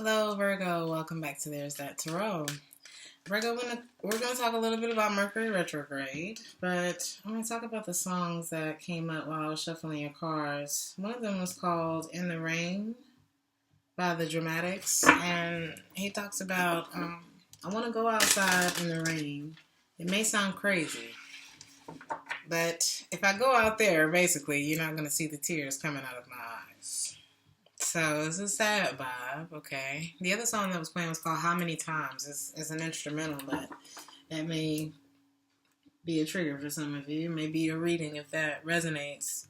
Hello, Virgo. Welcome back to Theresthattarot. Virgo, we're going to talk a little bit about Mercury retrograde, but I'm going to talk about the songs that came up while I was shuffling your cards. One of them was called In the Rain by the Dramatics, and he talks about, I want to go outside in the rain. It may sound crazy, but if I go out there, basically, you're not going to see the tears coming out of my eyes. So it's a sad vibe, okay. The other song that was playing was called How Many Times. It's an instrumental, but that may be a trigger for some of you. It may be a reading if that resonates.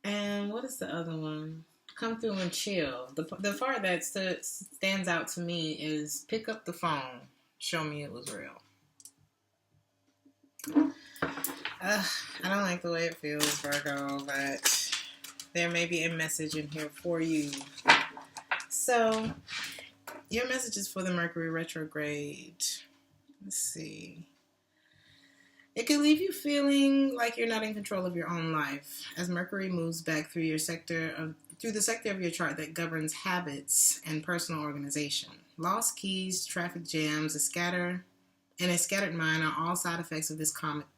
And what is the other one? Come Through and Chill. The part that stands out to me is pick up the phone. Show me it was real. I don't like the way it feels, Virgo, but there may be a message in here for you. So, your message is for the Mercury retrograde. Let's see. It can leave you feeling like you're not in control of your own life as Mercury moves back through the sector of your chart that governs habits and personal organization. Lost keys, traffic jams, a scattered mind are all side effects of this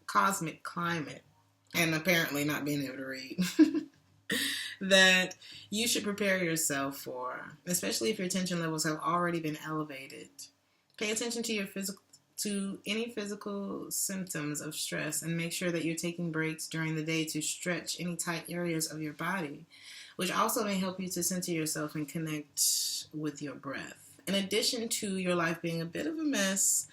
cosmic climate, and apparently not being able to read. That you should prepare yourself for, especially if your tension levels have already been elevated. Pay attention to any physical symptoms of stress and make sure that you're taking breaks during the day to stretch any tight areas of your body, which also may help you to center yourself and connect with your breath. In addition to your life being a bit of a mess,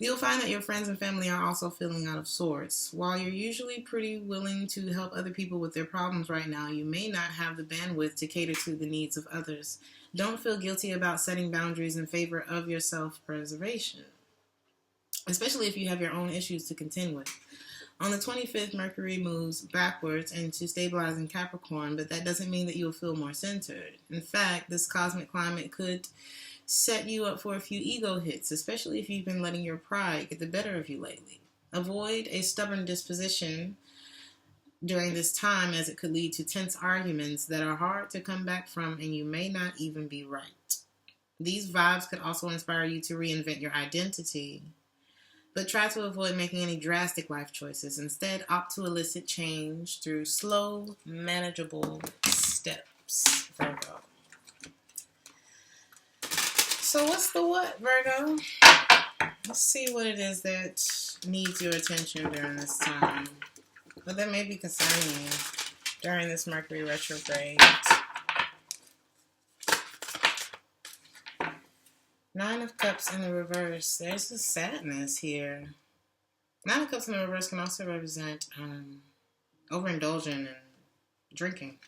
you'll find that your friends and family are also feeling out of sorts. While you're usually pretty willing to help other people with their problems right now, you may not have the bandwidth to cater to the needs of others. Don't feel guilty about setting boundaries in favor of your self-preservation, especially if you have your own issues to contend with. On the 25th, Mercury moves backwards into stabilizing Capricorn, but that doesn't mean that you'll feel more centered. In fact, this cosmic climate could set you up for a few ego hits, especially if you've been letting your pride get the better of you lately. Avoid a stubborn disposition during this time, as it could lead to tense arguments that are hard to come back from and you may not even be right. These vibes could also inspire you to reinvent your identity, but try to avoid making any drastic life choices. Instead, opt to elicit change through slow, manageable steps. Virgo. So what's the what, Virgo? Let's see what it is that needs your attention during this time. But that may be concerning you during this Mercury retrograde. 9 of Cups in the reverse. There's a sadness here. 9 of Cups in the reverse can also represent overindulging and drinking.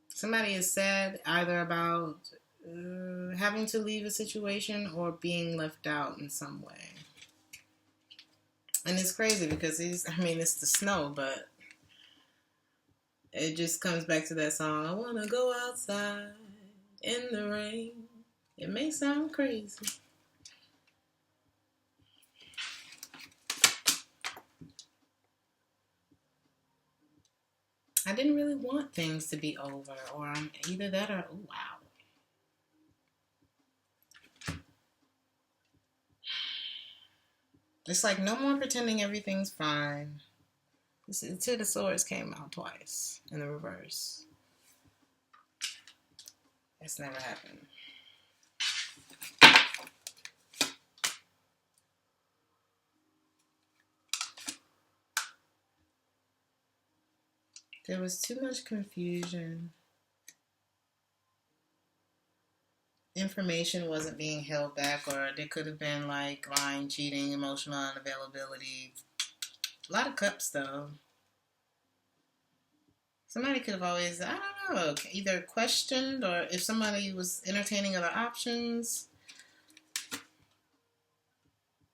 Somebody is sad either about having to leave a situation or being left out in some way. And it's crazy because it's the snow, but it just comes back to that song, I want to go outside in the rain. It may sound crazy. I didn't really want things to be over, or either that or, oh, wow. It's like no more pretending everything's fine. The Two of Swords came out twice in the reverse. It's never happened. There was too much confusion. Information wasn't being held back, or there could have been like lying, cheating, emotional unavailability. A lot of cups, though. Somebody could have always, I don't know, either questioned, or if somebody was entertaining other options,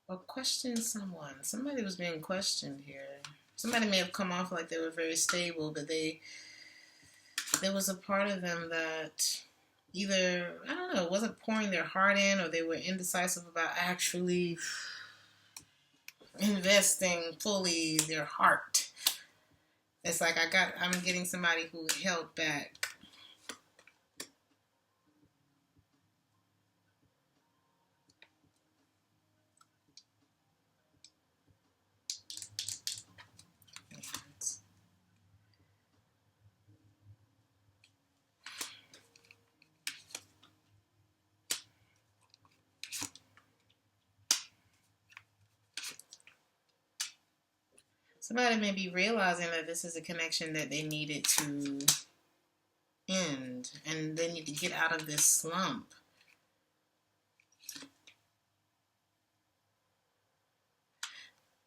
or questioned someone. Somebody was being questioned here. Somebody may have come off like they were very stable, but there was a part of them that either, I don't know, wasn't pouring their heart in, or they were indecisive about actually investing fully their heart. It's like I'm getting somebody who held back Somebody may be realizing that this is a connection that they needed to end, and they need to get out of this slump.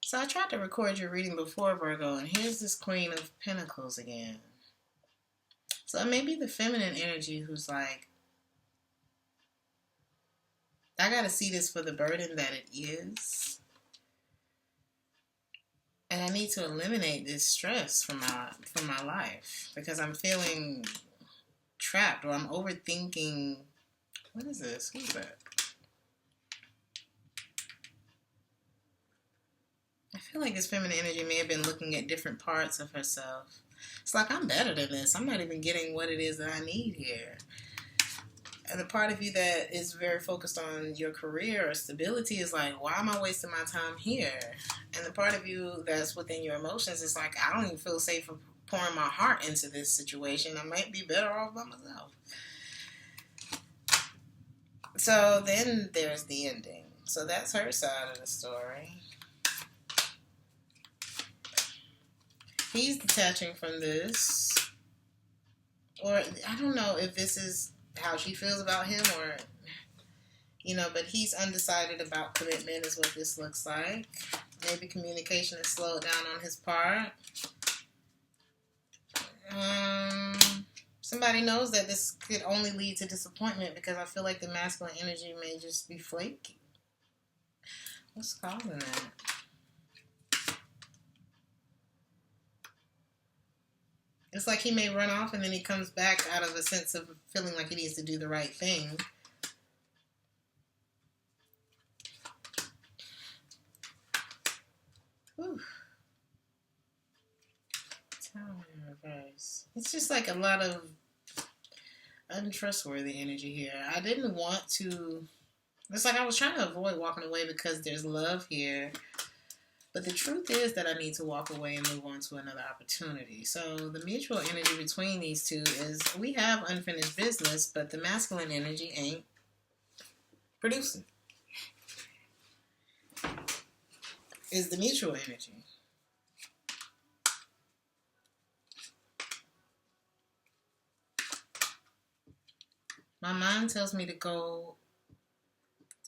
So I tried to record your reading before, Virgo, and here's this Queen of Pentacles again. So it may be the feminine energy who's like, I gotta see this for the burden that it is. And I need to eliminate this stress from my life because I'm feeling trapped, or I'm overthinking. What is this? Who's that? I feel like this feminine energy may have been looking at different parts of herself. It's like, I'm better than this. I'm not even getting what it is that I need here. And the part of you that is very focused on your career or stability is like, why am I wasting my time here? And the part of you that's within your emotions is like, I don't even feel safe for pouring my heart into this situation. I might be better off by myself. So then there's the ending. So that's her side of the story. He's detaching from this. Or I don't know if this is how she feels about him, or, you know, but he's undecided about commitment is what this looks like. Maybe communication is slowed down on his part. Somebody knows that this could only lead to disappointment because I feel like the masculine energy may just be flaky. What's causing that? It's like he may run off and then he comes back out of a sense of feeling like he needs to do the right thing. Whew. Tower reverse. It's just like a lot of untrustworthy energy here. I didn't want to... It's like I was trying to avoid walking away because there's love here. But the truth is that I need to walk away and move on to another opportunity. So the mutual energy between these two is we have unfinished business, but the masculine energy ain't producing. Is the mutual energy. My mind tells me to go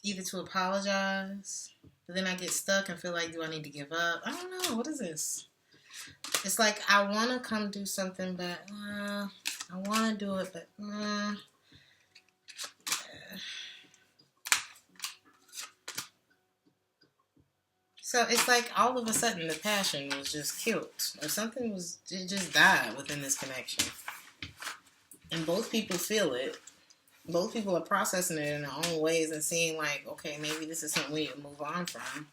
either to apologize, but then I get stuck and feel like, do I need to give up? I don't know. What is this? It's like I want to come do something, but I want to do it, but So it's like all of a sudden the passion was just killed, or something was, it just died within this connection. And both people feel it. Both people are processing it in their own ways and seeing like, okay, maybe this is something we need to move on from.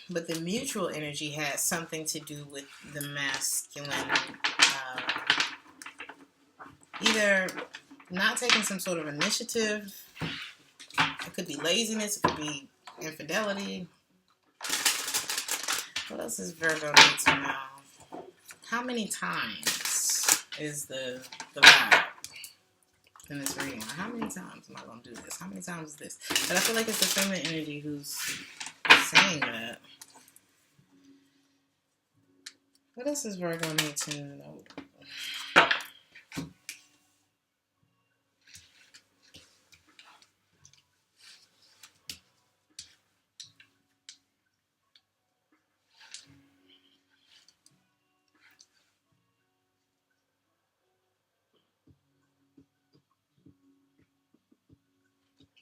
But the mutual energy has something to do with the masculine, either not taking some sort of initiative. It could be laziness. It could be infidelity. What else is Virgo need to know? How many times is the vibe in this reading? How many times am I going to do this? How many times is this? But I feel like it's the feminine energy who's saying that. What else does Virgo need to know?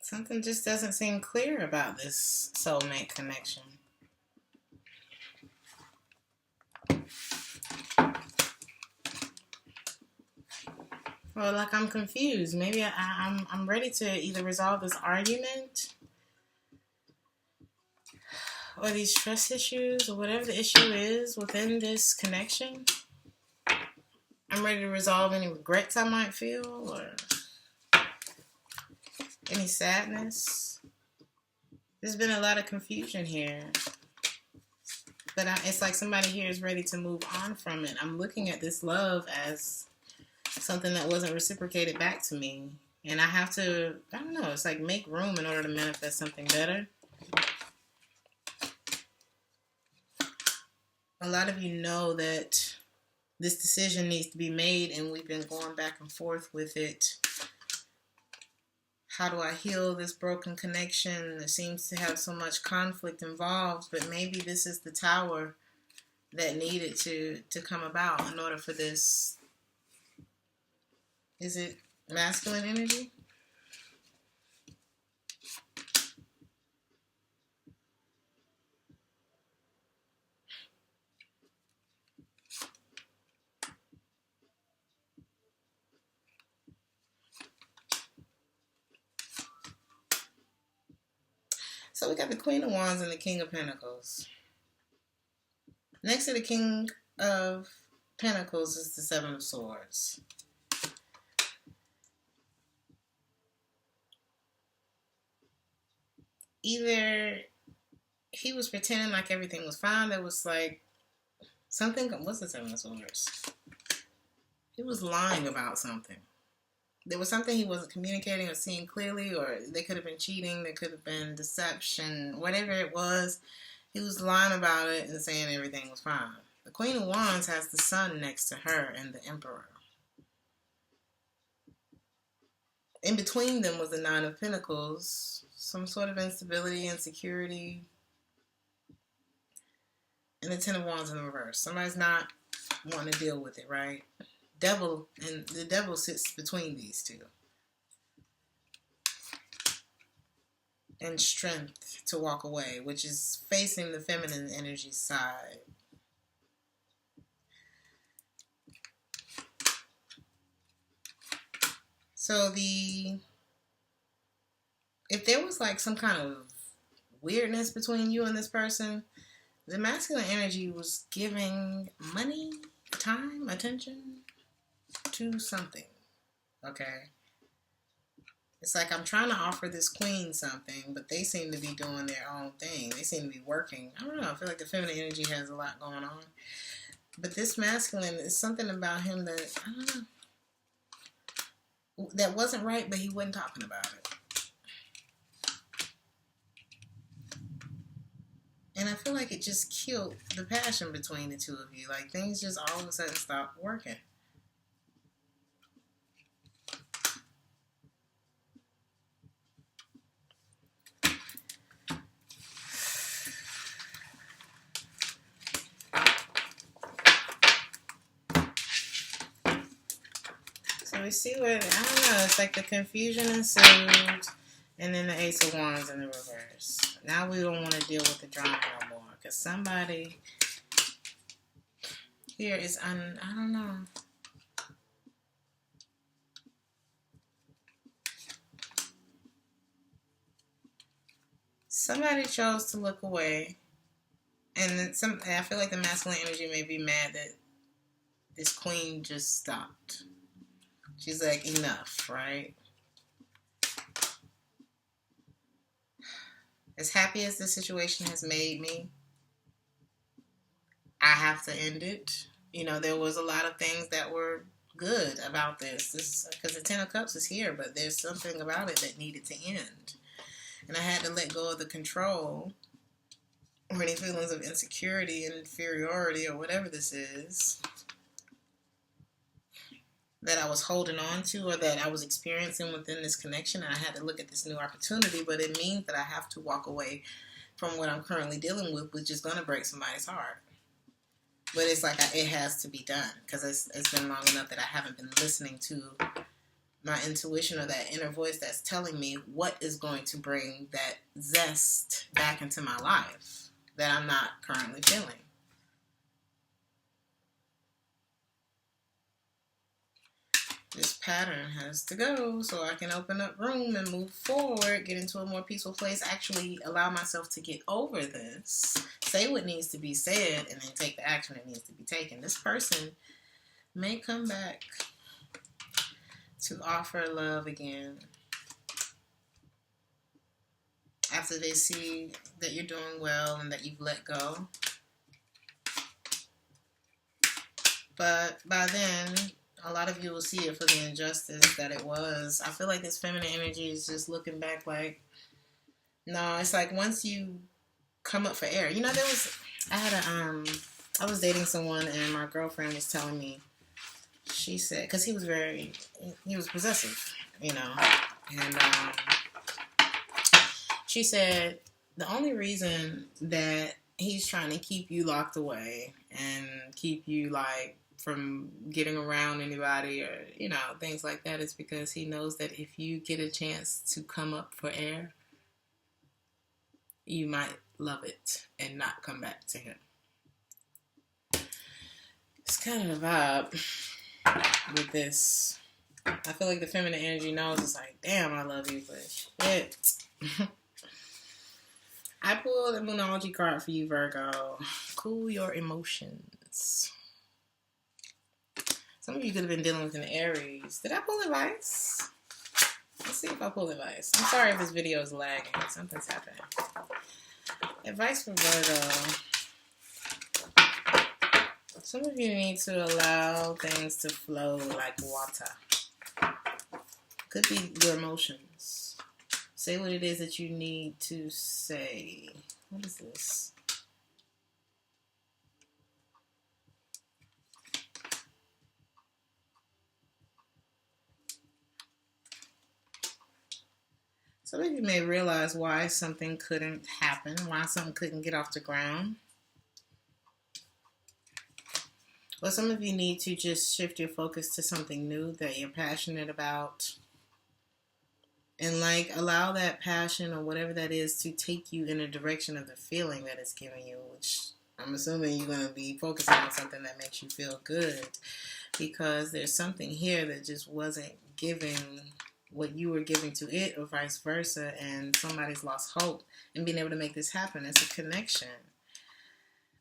Something just doesn't seem clear about this soulmate connection. Well, like I'm confused. Maybe I'm ready to either resolve this argument or these trust issues or whatever the issue is within this connection. I'm ready to resolve any regrets I might feel or any sadness. There's been a lot of confusion here. But it's like somebody here is ready to move on from it. I'm looking at this love as something that wasn't reciprocated back to me. And I have to, I don't know, it's like make room in order to manifest something better. a lot of you know that this decision needs to be made, and we've been going back and forth with it. How do I heal this broken connection? It seems to have so much conflict involved, but maybe this is the tower that needed to come about in order for this. Is it masculine energy? So we got the Queen of Wands and the King of Pentacles. Next to the King of Pentacles is the Seven of Swords. Either he was pretending like everything was fine. There was like something. What's the Seven of Swords? He was lying about something. There was something he wasn't communicating or seeing clearly, or they could have been cheating, there could have been deception, whatever it was. He was lying about it and saying everything was fine. The Queen of Wands has the Sun next to her and the Emperor. In between them was the Nine of Pentacles, some sort of instability, insecurity, and the Ten of Wands in the reverse. Somebody's not wanting to deal with it, right? Devil, and the devil sits between these two. And strength to walk away, which is facing the feminine energy side. So if there was like some kind of weirdness between you and this person, the masculine energy was giving money, time, attention to something. Okay? It's like I'm trying to offer this queen something, but they seem to be doing their own thing. They seem to be working. I don't know. I feel like the feminine energy has a lot going on. But this masculine is something about him that, I don't know, that wasn't right, but he wasn't talking about it. And I feel like it just killed the passion between the two of you. Like things just all of a sudden stopped working. So we see what, I don't know, it's like the confusion ensued, and then the Ace of Wands in the reverse. Now we don't want to deal with the drama no more, because somebody here is, I don't know. Somebody chose to look away, and I feel like the masculine energy may be mad that this queen just stopped. She's like, enough, right? As happy as this situation has made me, I have to end it. You know, there was a lot of things that were good about this because the Ten of Cups is here, but there's something about it that needed to end. And I had to let go of the control or any feelings of insecurity and inferiority or whatever this is that I was holding on to or that I was experiencing within this connection. And I had to look at this new opportunity, but it means that I have to walk away from what I'm currently dealing with, which is going to break somebody's heart. But it's like it has to be done because it's been long enough that I haven't been listening to my intuition or that inner voice that's telling me what is going to bring that zest back into my life that I'm not currently feeling. This pattern has to go so I can open up room and move forward, get into a more peaceful place, actually allow myself to get over this, say what needs to be said, and then take the action that needs to be taken. This person may come back to offer love again after they see that you're doing well and that you've let go. But by then, a lot of you will see it for the injustice that it was. I feel like this feminine energy is just looking back like, no, it's like once you come up for air. You know, I had I was dating someone and my girlfriend was telling me, she said, because he was possessive, you know, and she said the only reason that he's trying to keep you locked away and keep you like from getting around anybody or, you know, things like that is because he knows that if you get a chance to come up for air, you might love it and not come back to him. It's kind of the vibe with this. I feel like the feminine energy knows it's like, damn, I love you, but shit. I pulled a Moonology card for you, Virgo. Cool your emotions. Some of you could have been dealing with an Aries. Did I pull advice? Let's see if I pull advice. I'm sorry if this video is lagging. Something's happening. Advice for Virgo. Some of you need to allow things to flow like water. Could be your emotions. Say what it is that you need to say. What is this? Some of you may realize why something couldn't happen, why something couldn't get off the ground. Or some of you need to just shift your focus to something new that you're passionate about. And like allow that passion or whatever that is to take you in a direction of the feeling that it's giving you, which I'm assuming you're going to be focusing on something that makes you feel good. Because there's something here that just wasn't giving what you were giving to it or vice versa, and somebody's lost hope in being able to make this happen. It's a connection.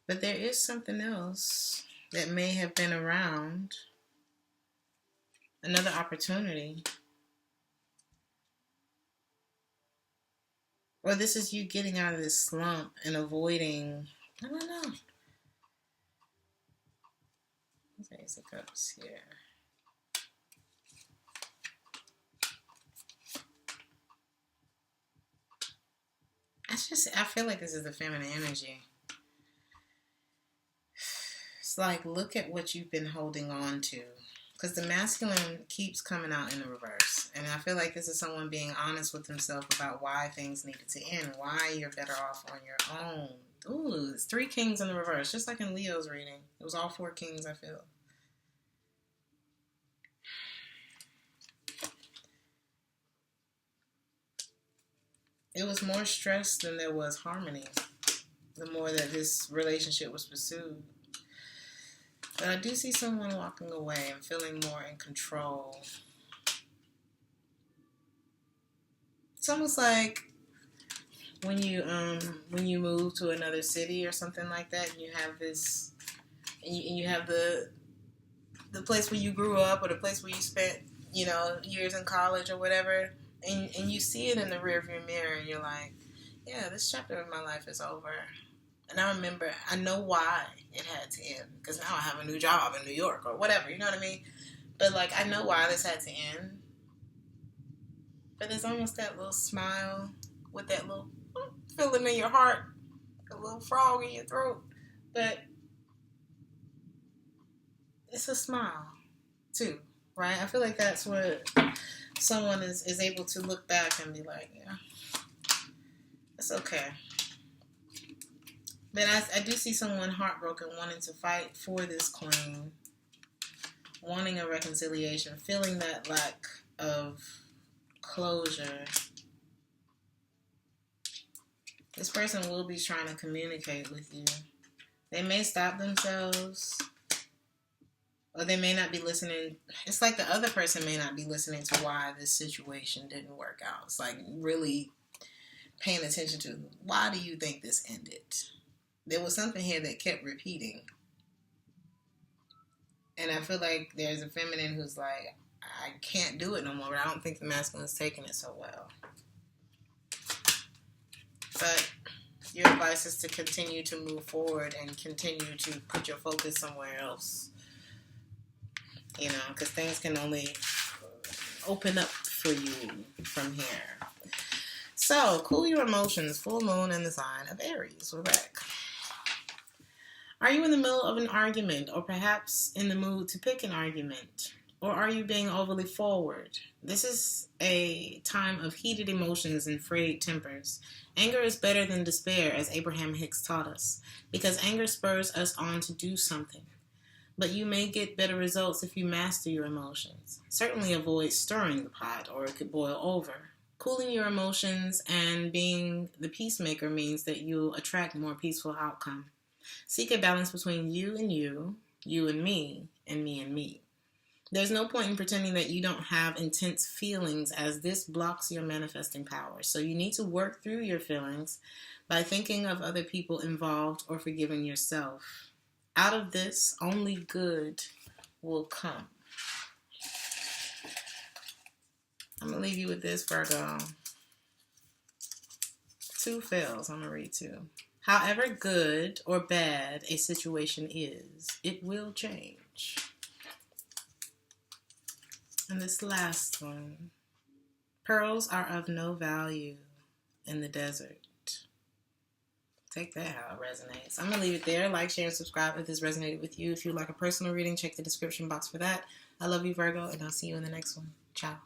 But there is something else that may have been around, another opportunity. Or this is you getting out of this slump and avoiding, I don't know. Ace of Cups here. I feel like this is the feminine energy. It's like, look at what you've been holding on to. Because the masculine keeps coming out in the reverse. And I feel like this is someone being honest with himself about why things needed to end. Why you're better off on your own. Ooh, it's 3 kings in the reverse. Just like in Leo's reading. It was all 4 kings, I feel. It was more stress than there was harmony. The more that this relationship was pursued. But I do see someone walking away and feeling more in control. It's almost like when you move to another city or something like that, and you have this, and you have the place where you grew up or the place where you spent, you know, years in college or whatever, and you see it in the rearview mirror, and you're like, yeah, this chapter of my life is over. And I know why it had to end. Because now I have a new job in New York or whatever, you know what I mean? But, like, I know why this had to end. But there's almost that little smile with that little feeling in your heart. A little frog in your throat. But it's a smile, too, right? I feel like that's what someone is able to look back and be like, yeah, it's okay. But I do see someone heartbroken, wanting to fight for this queen, wanting a reconciliation, feeling that lack of closure. This person will be trying to communicate with you. They may stop themselves, or they may not be listening. It's like the other person may not be listening to why this situation didn't work out. It's like really paying attention to, why do you think this ended? There was something here that kept repeating. And I feel like there's a feminine who's like, I can't do it no more, but I don't think the masculine's taking it so well. But your advice is to continue to move forward and continue to put your focus somewhere else. You know, because things can only open up for you from here. So, cool your emotions. Full moon in the sign of Aries. We're back. Are you in the middle of an argument, or perhaps in the mood to pick an argument? Or are you being overly forward? This is a time of heated emotions and frayed tempers. Anger is better than despair, as Abraham Hicks taught us, because anger spurs us on to do something. But you may get better results if you master your emotions. Certainly avoid stirring the pot, or it could boil over. Cooling your emotions and being the peacemaker means that you'll attract more peaceful outcome. Seek a balance between you and you, you and me and me. There's no point in pretending that you don't have intense feelings, as this blocks your manifesting power. So you need to work through your feelings by thinking of other people involved or forgiving yourself. Out of this, only good will come. I'm going to leave you with this, Virgo. 2 fails. I'm going to read 2. However good or bad a situation is, it will change. And this last one. Pearls are of no value in the desert. Take that how it resonates. I'm going to leave it there. Like, share, and subscribe if this resonated with you. If you'd like a personal reading, check the description box for that. I love you, Virgo, and I'll see you in the next one. Ciao.